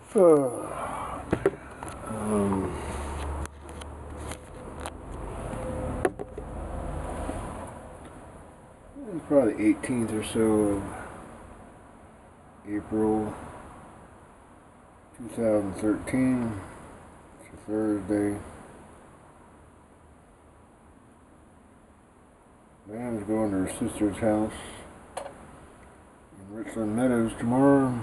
It's probably the 18th or so of April 2013. It's a Thursday. Diana's going to her sister's house in Richland Meadows tomorrow.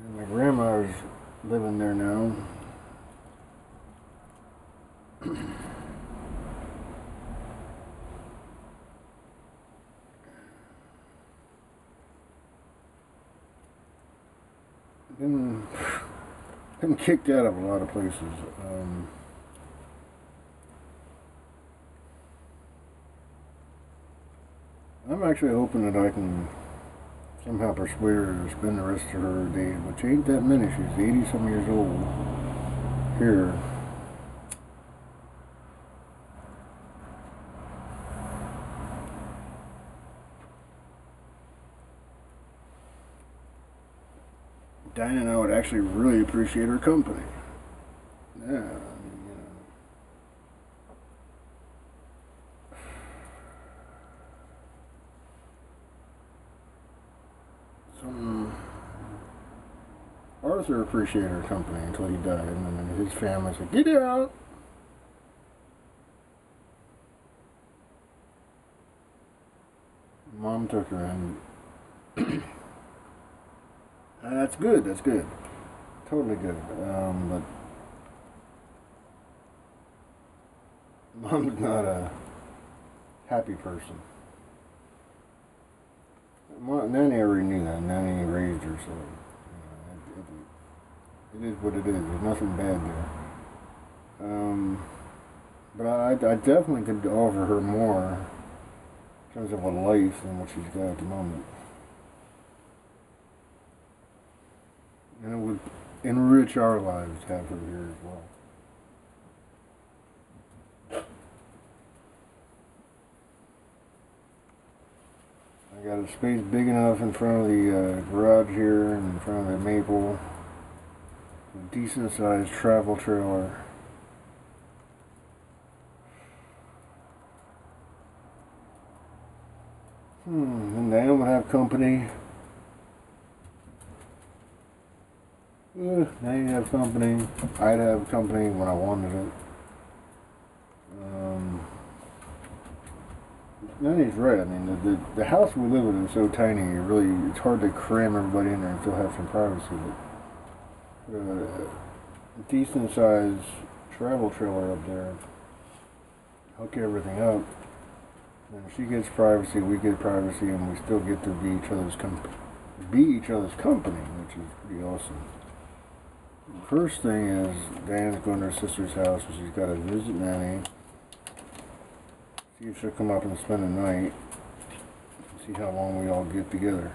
And my grandma's living there now. Been kicked out of a lot of places. I'm actually hoping that I can somehow persuade her to spend the rest of her days, which ain't that many. She's 80-some years old here. Diana and I would actually really appreciate her company. Yeah, I mean, Arthur appreciated her company until he died, and then his family said, "Get out!" Mom took her, and that's good. That's good. Totally good. But Mom's not a happy person. Nanny already knew that. Nanny raised her, so it is what it is. There's nothing bad there. But I definitely could offer her more in terms of a life than what she's got at the moment. And it would enrich our lives to have her here as well. I got a space big enough in front of the garage here and in front of the maple. A decent sized travel trailer. And Diana would have company. Now you have company. I'd have company when I wanted it. Nanny's right. I mean, the house we live in is so tiny. It's hard to cram everybody in there and still have some privacy. But a decent sized travel trailer up there. Hook everything up. And she gets privacy, we get privacy, and we still get to be each other's company, which is pretty awesome. The first thing is Diana's going to her sister's house, and she's got to visit Nanny. See if she'll come up and spend the night. See how long we all get together.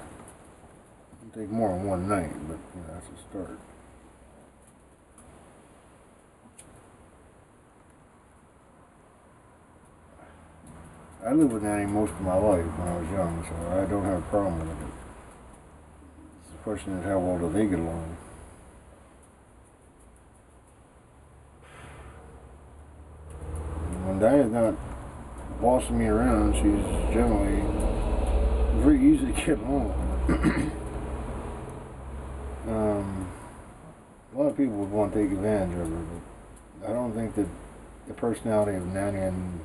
It'll take more than one night, but that's a start. I lived with Nanny most of my life when I was young, so I don't have a problem with it. The question is, how well do they get along? When Diana's not bossing me around, she's generally very easy to get along with. A lot of people would want to take advantage of her, but I don't think that the personality of Nanny and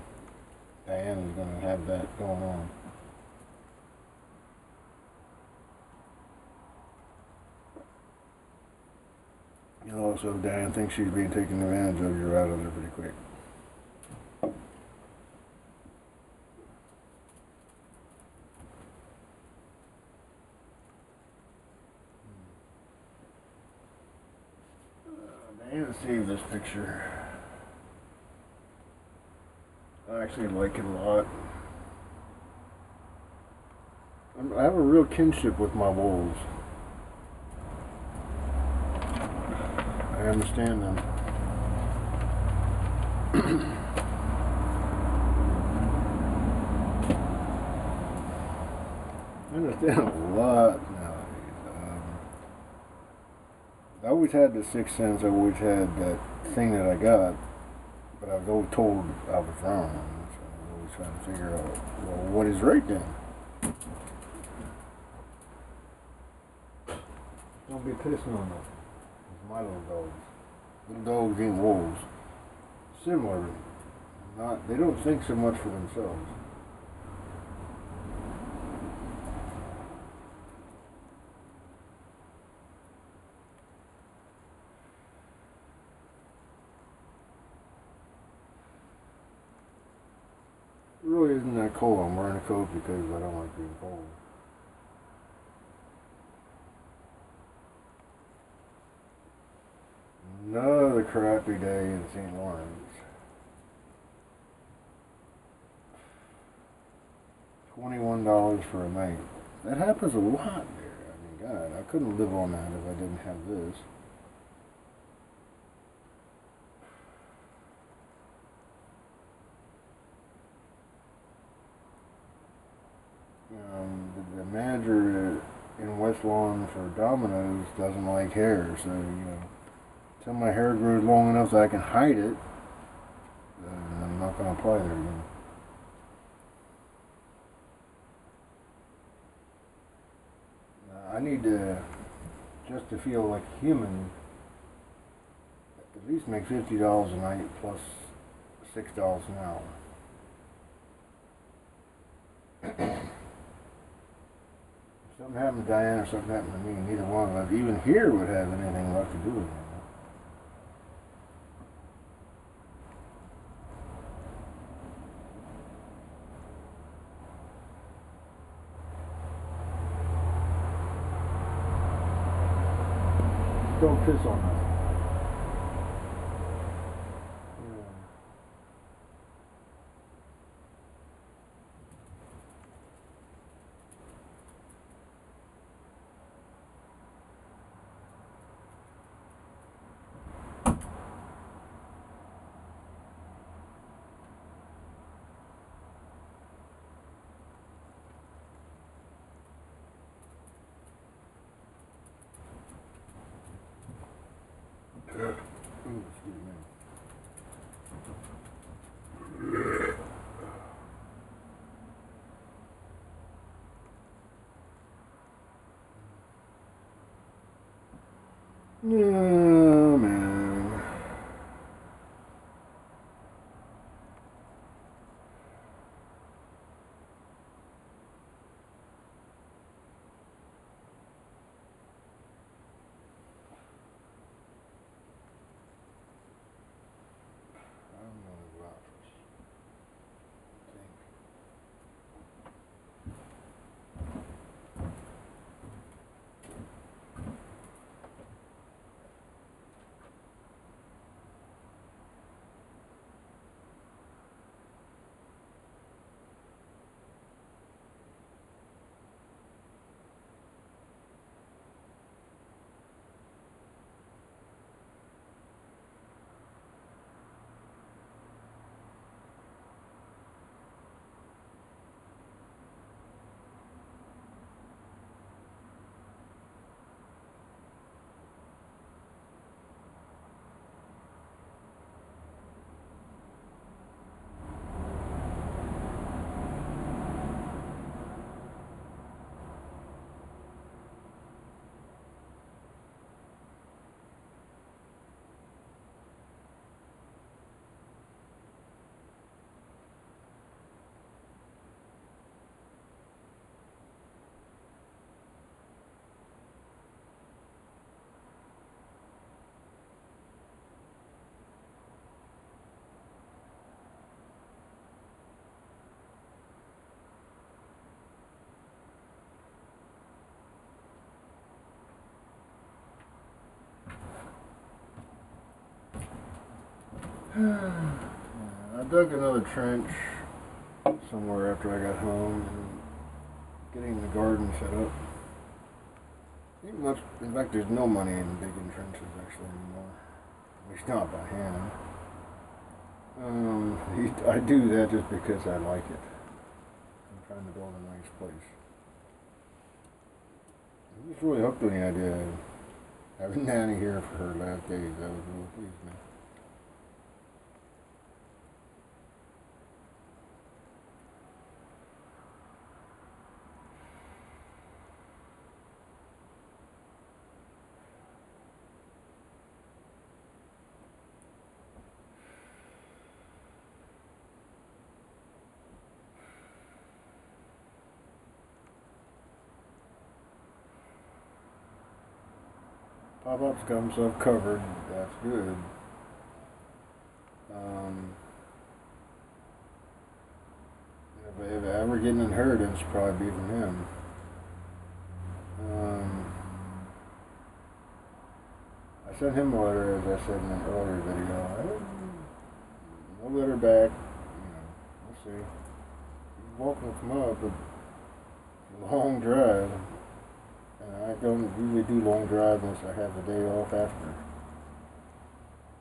Diana is going to have that going on. And also, if Diana thinks she's being taken advantage of, you're out of there pretty quick. Diana saved this picture. I actually like it a lot. I have a real kinship with my wolves. I understand them. I understand a lot nowadays. I always had the sixth sense. I always had that thing that I got, but I was always told I was wrong. So I was always trying to figure out, well, what is right then? Don't be pissing on them. It's my little dogs. Little dogs ain't wolves. Similar. Not. They don't think so much for themselves. It really isn't that cold. I'm wearing a coat because I don't like being cold. Another crappy day in St. Lawrence. $21 for a night. That happens a lot there. I mean, God, I couldn't live on that if I didn't have this. The manager in West Lawn for Domino's doesn't like hair, so until my hair grows long enough so I can hide it, I'm not going to apply there again. I need to, just to feel like a human, at least make $50 a night plus $6 an hour. If something happened to Diane or something happened to me, neither one of us, even here, would have anything left to do with it. Don't piss on us. Ooh, excuse me. Yeah, man. I'm gonna go out for a think. I dug another trench somewhere after I got home and getting the garden set up. Ain't much, in fact, there's no money in digging trenches actually anymore. At least not by hand. I do that just because I like it. I'm trying to build a nice place. I'm just really hooked on the idea of Having Nanny here for her last days, that was really pleased me. Pop-Up's got himself covered. That's good. Um, if I ever get an inheritance, probably be from him. Um, I sent him a letter, as I said in an earlier video. No letter back. We'll see. He's welcome to come up, but it's a long drive. And I don't usually do long drives unless I have the day off after.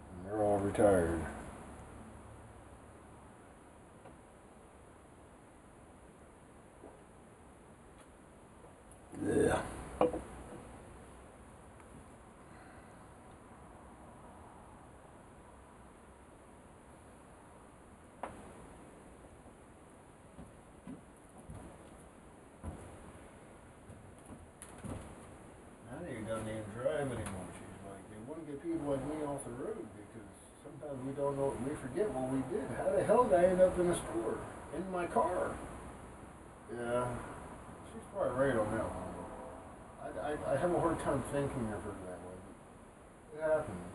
And they're all retired. Yeah. Doesn't even drive anymore. She's like, they wouldn't get people like me off the road because sometimes we don't know, we forget what we did. How the hell did I end up in a store? In my car? Yeah, she's probably right on that one. I have a hard time thinking of her that way, but it happens.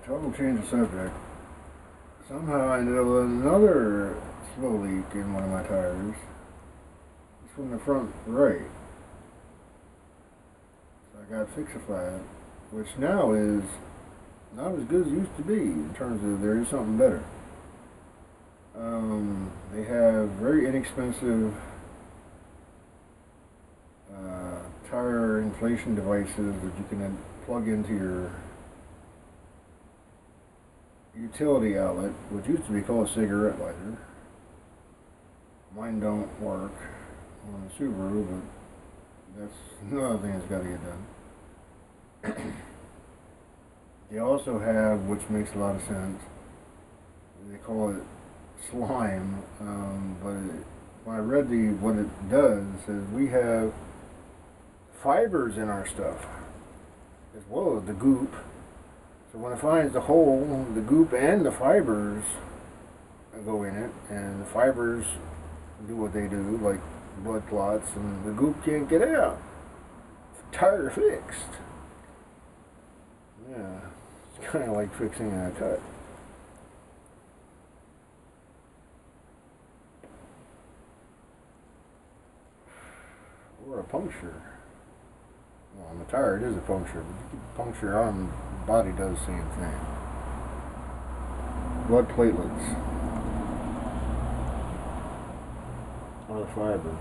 Total change of subject. Somehow I ended up with another slow leak in one of my tires. It's from the front right. So I got Fix-A-Flat, which now is not as good as it used to be in terms of there is something better. They have very inexpensive tire inflation devices that you can plug into your utility outlet, which used to be called a cigarette lighter. Mine don't work on the Subaru, but that's another thing that's got to get done. They also have, which makes a lot of sense, they call it slime, when I read what it does, it says we have fibers in our stuff, as well as the goop. So when it finds the hole, the goop and the fibers go in it, and the fibers do what they do, like blood clots, and the goop can't get out. Tire fixed. Yeah, it's kind of like fixing a cut. Or a puncture. Well, on the tire it is a puncture, but puncture on the body does the same thing. Blood platelets. Or the fiber.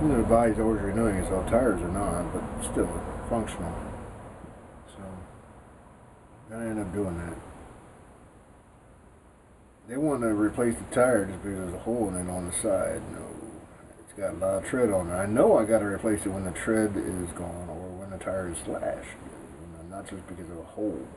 You know, the body's always renewing itself. Tires are not, but still functional. So I end up doing that. They want to replace the tire just because there's a hole in it on the side. No, it's got a lot of tread on it. I know I got to replace it when the tread is gone or when the tire is slashed. You know, not just because of a hole.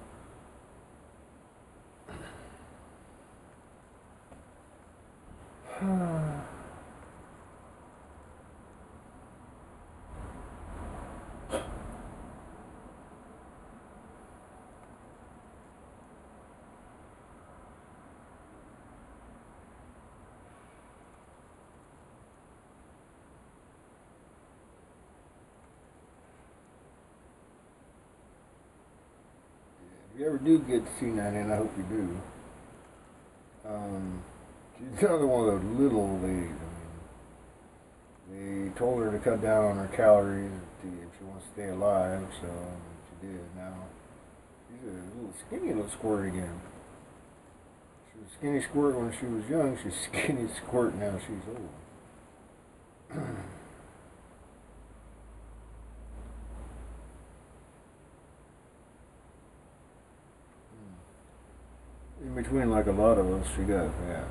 If you ever do get to C90, and I hope you do, she's another one of those little ladies. I mean, they told her to cut down on her calories if she wants to stay alive, so she did. Now, she's a little skinny little squirt again. She was a skinny squirt when she was young. She's skinny squirt now she's old. In between, like a lot of us, she got fat.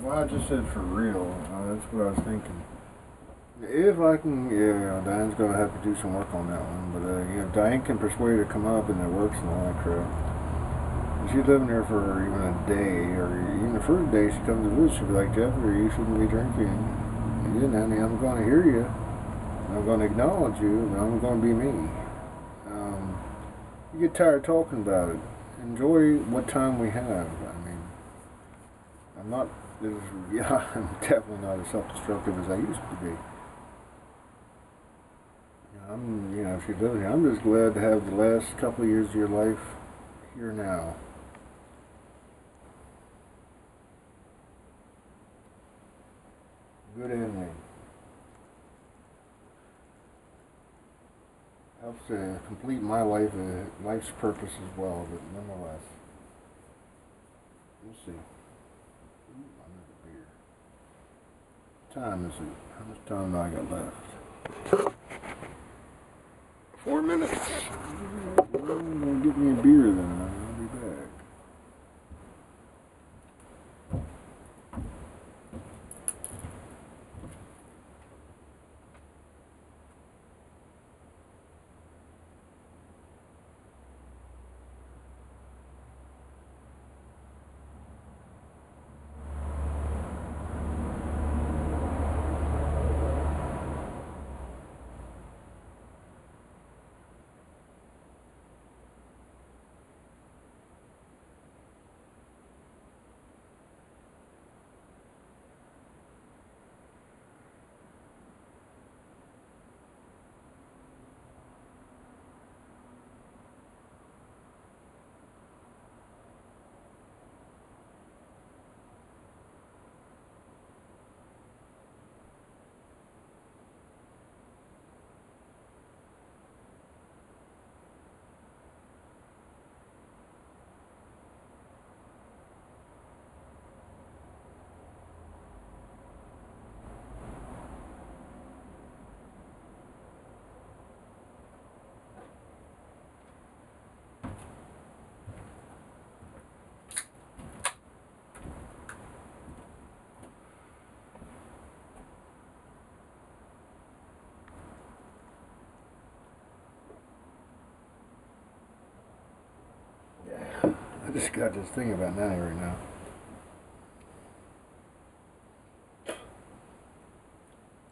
Well, I just said for real. That's what I was thinking. If I can, yeah, Diane's gonna have to do some work on that one. But if Diane can persuade her to come up and it works and all that crap. she's living there for even a day, or even the first day she comes to visit, she'll be like, Jeffrey, you shouldn't be drinking. Yeah, honey, I'm going to hear you. I'm going to acknowledge you, but I'm going to be me. You get tired talking about it. Enjoy what time we have. I mean, I'm not, yeah, I'm definitely not as self-destructive as I used to be. If you're living here, I'm just glad to have the last couple of years of your life here now. Good ending. Helps to complete my life, life's purpose as well, but nonetheless. We'll see. Ooh, another beer. Time is it? How much time do I got left? 4 minutes. Well, get me a beer then. I'll be back. I just got this thing about Nanny right now.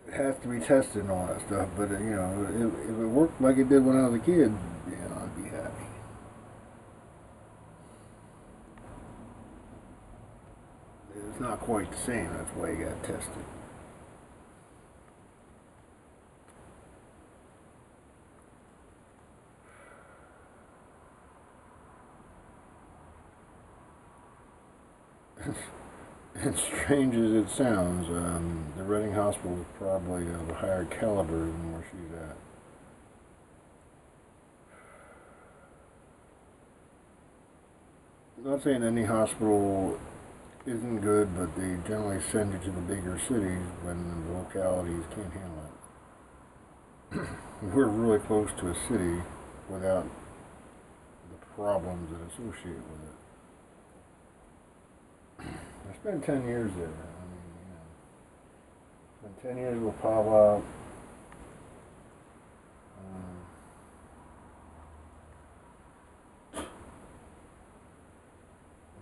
It has to be tested and all that stuff, but if it worked like it did when I was a kid, I'd be happy. It's not quite the same, that's why you got to test it. As strange as it sounds, the Reading Hospital is probably of a higher caliber than where she's at. I'm not saying any hospital isn't good, but they generally send you to the bigger cities when the localities can't handle it. We're really close to a city without the problems that associate with it. I spent 10 years there. Spent 10 years with Pablo.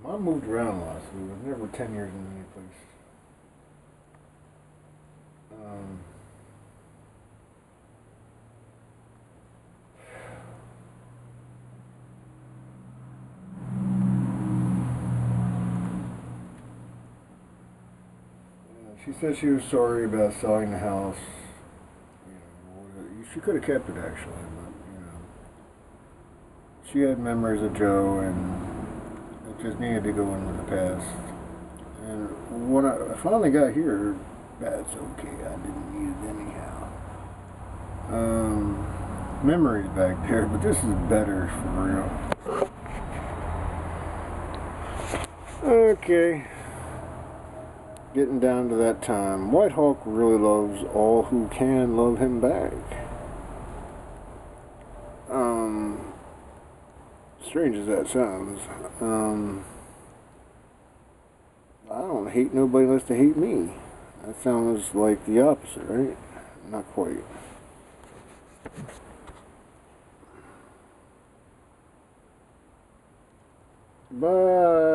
Mom moved around a lot, so we were never 10 years in any place. She said she was sorry about selling the house. She could have kept it actually, but she had memories of Joe, and it just needed to go into the past. And when I finally got here, that's okay. I didn't need it anyhow. Memories back there, but this is better for real. Okay. Getting down to that time. White Hawk really loves all who can love him back. Strange as that sounds. I don't hate nobody unless they hate me. That sounds like the opposite, right? Not quite. Bye.